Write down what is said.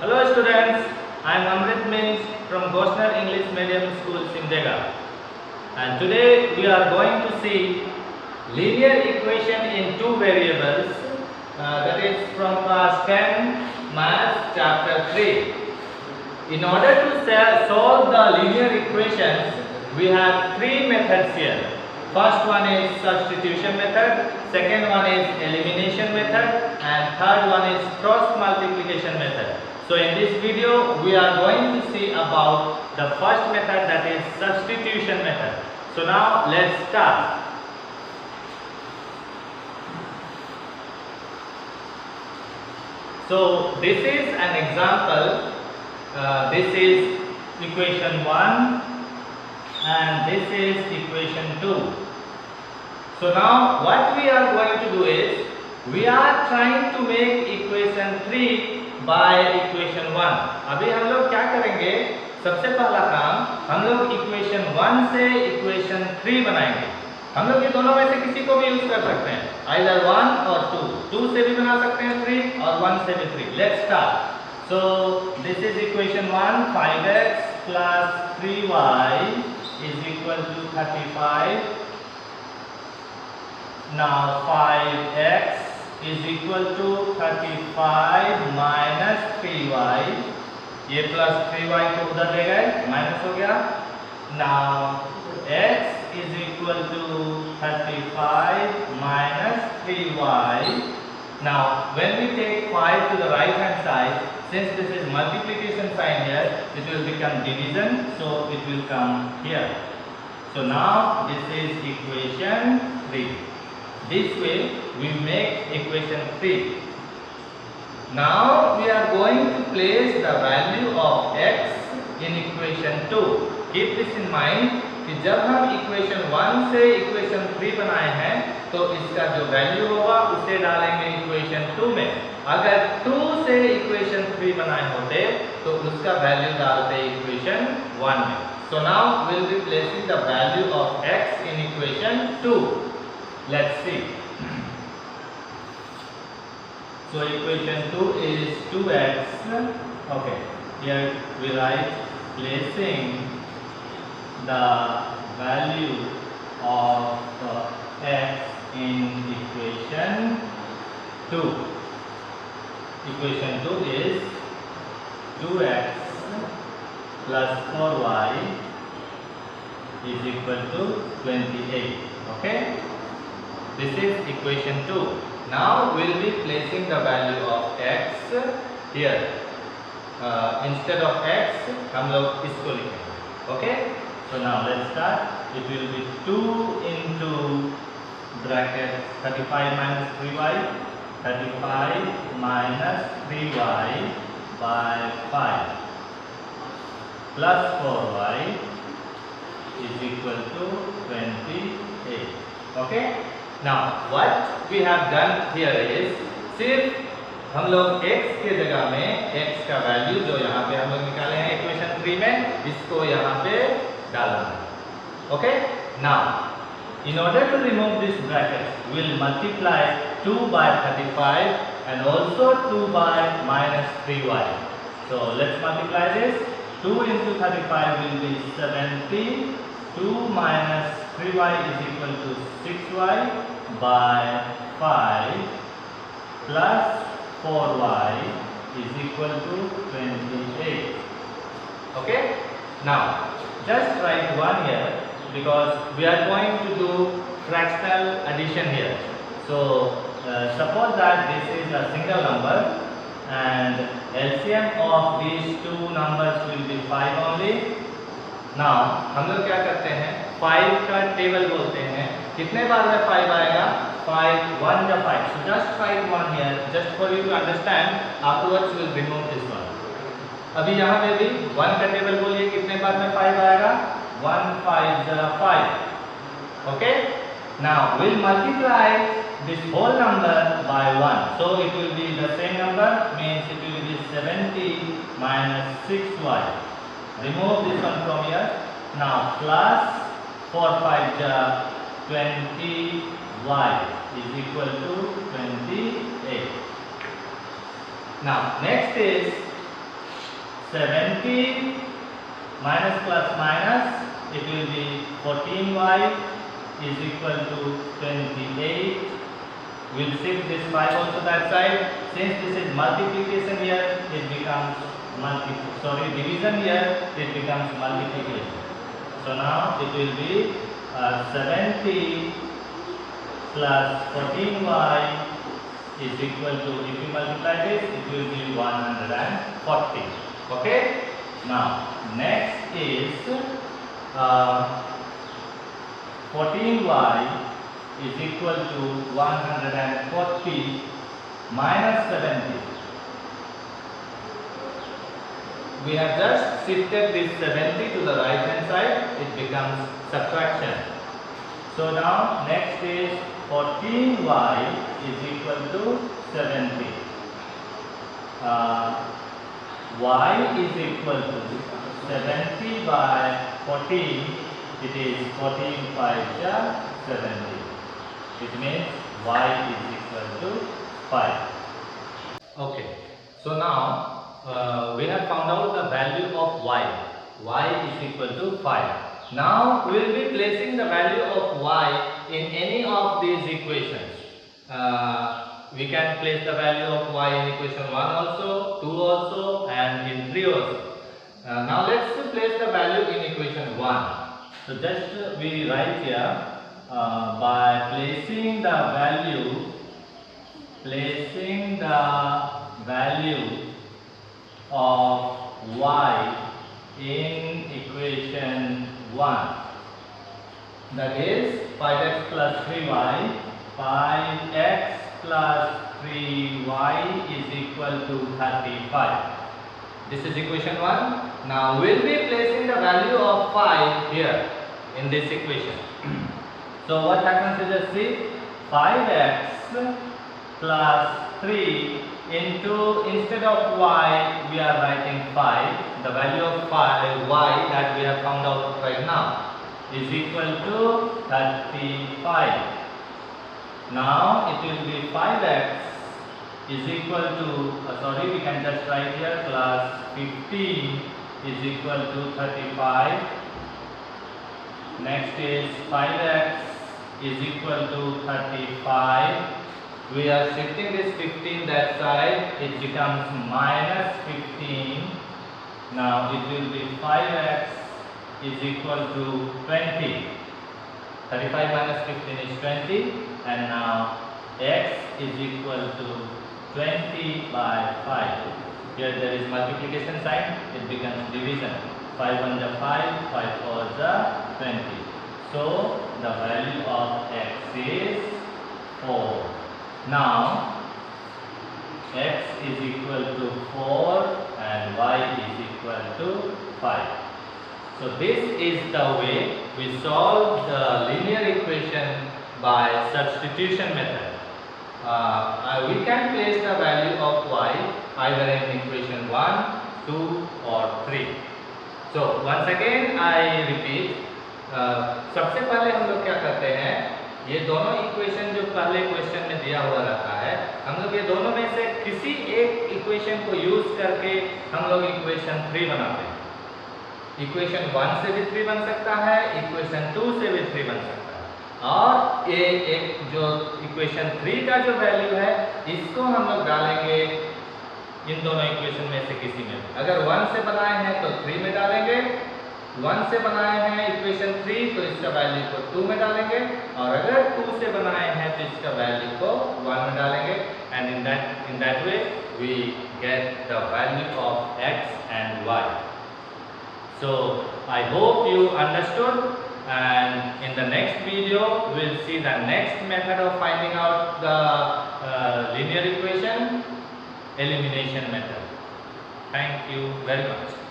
Hello students, I am Amrit Mins from Gosner English Medium School, Simdega. And today we are going to see linear equation in two variables, that is from class 10 Maths chapter 3. In order to solve the linear equations, we have three methods here. First one is substitution method, second one is elimination method, and third one is cross multiplication method. So in this video we are going to see about the first method, that is substitution method. So now let's start. So this is an example. This is equation 1 and this is equation 2. So now what we are going to do is we are trying to make equation 3 by equation 1. अभी हम लोग क्या करेंगे, सबसे पहला काम हम लोग equation 1 से equation 3 बनाएंगे. हम लोग ये दोनों में से किसी को भी यूज कर सकते हैं, either 1 और 2. 2 से भी बना सकते हैं 3 और 1 से भी 3. Let's start. So this is equation 1, 5x plus 3y is equal to 35. Now 5x is equal to 35 minus 3y. ये प्लस 3y को उधर ले गए, माइनस हो गया. Now x is equal to 35 minus 3y. Now when we take 5 to the right hand side, since this is multiplication sign here, it will become division, so it will come here. So now this is equation 3. This way we make equation 3. Now we are going to place the value of x in equation 2. Keep this in mind कि जब हम equation 1 से equation 3 बनाए हैं तो इसका जो value होगा उसे डालेंगे equation 2 में. अगर 2 से equation 3 बनाए होते तो उसका वैल्यू डालते equation 1 में. So now we will be placing the value of x in equation 2. Let's see. So equation 2 is 2x. Okay, here we write placing the value of x in equation 2. Equation 2 is 2x plus 4y is equal to 28. Okay, this is equation 2. Now we will be placing the value of x here. Instead of x हम लोग इसको लिखेंगे. Okay, so now let's start. It will be 2 into bracket 35 minus 3y, 35 minus 3y by 5 plus 4y is equal to 28. Okay. Now what we have done here is सिर्फ हम लोग x के जगह में x का वैल्यू जो यहाँ पे हम लोग निकाले हैं इक्वेशन 3 में, इसको यहाँ पे डालना है. Okay. Now in order to remove this bracket we will multiply 2 by 35 and also 2 by minus 3y. So let's multiply this. 2 into 35 will be 70. 2 minus 3y is equal to 6y by 5 plus 4y is equal to 28. Okay. Now just write 1 here because we are going to do fractional addition here. So suppose that this is a single number and LCM of these two numbers will be 5 only. Now हम लोग क्या करते हैं, 5 का table बोलते हैं. कितने बार में 5 आएगा? 5 1 या 5. So just write 1 here just for you to understand. Afterwards we will remove this one. अभी यहाँ पे भी 1 का टेबल बोलिए, कितने बार में 5 आएगा? 1 5 5. Okay. Now we'll multiply this whole number by 1. So it will be the same number, means it will be 70 minus 6y. Remove this one from here. Now plus 4 5 20y is equal to 28. Now next is 70 minus plus minus, it will be 14y is equal to 28. We'll shift this 5 also that side. Since this is multiplication here, it becomes division here, it becomes multiplication. So now it will be 70 plus 14y is equal to, if you multiply this, it will be 140. Okay? Now next is 14y is equal to 140 minus 70. We have just shifted this 70 to the right hand side, it becomes subtraction. So now next is 14y is equal to 70. Y is equal to 70 by 14, it is 14 5 70. It means y is equal to 5. Okay, so now we have found out the value of y. Y is equal to 5. Now we will be placing the value of y in any of these equations. We can place the value of y in equation 1 also, 2 also, and in 3 also. Now let's place the value in equation 1. So just we write here by placing the value of y in equation 1, that is 5x plus 3y. 5x plus 3y is equal to 35. This is equation 1. Now we'll be placing the value of 5 here in this equation. So what happens is, just see, 5x plus 3 into, instead of y we are writing 5, the value of y that we have found out right now is equal to 35. Now it will be 5x is equal to, we can just write here, plus 15 is equal to 35. Next is 5x is equal to 35. We are shifting this 15 that side, it becomes minus 15. Now it will be 5x is equal to 20. 35 minus 15 is 20, and now x is equal to 20 by 5. Here there is multiplication sign, it becomes division. 5 1 is 5, 5 4 is 20. So the value of x is 4. Now x is equal to 4 and y is equal to 5. So this is the way we solve the linear equation by substitution method. We can place the value of y either in equation 1, 2 or 3. So once again I repeat, सबसे पहले हम लोग क्या करते हैं, ये दोनों equation जो पहले क्वेश्चन में दिया हुआ रहता है, हम लोग ये दोनों में से किसी एक इक्वेशन को यूज करके हम लोग इक्वेशन 3 बनाते हैं. इक्वेशन 1 से भी 3 बन सकता है, इक्वेशन 2 से भी 3 बन सकता है, और ये एक जो इक्वेशन 3 का जो वैल्यू है इसको हम लोग डालेंगे इन दोनों इक्वेशन में से किसी में. अगर 1 से बनाए हैं तो 3 में डालेंगे, 1 से बनाए हैं इक्वेशन 3 तो इसका वैल्यू को 2 में डालेंगे, और अगर 2 से बनाए हैं तो इसका वैल्यू को 1 में डालेंगे. And in that way we get the value of x and y. So I hope you understood, and in the next video we'll see the next method of finding out the linear equation, elimination method. Thank you very much.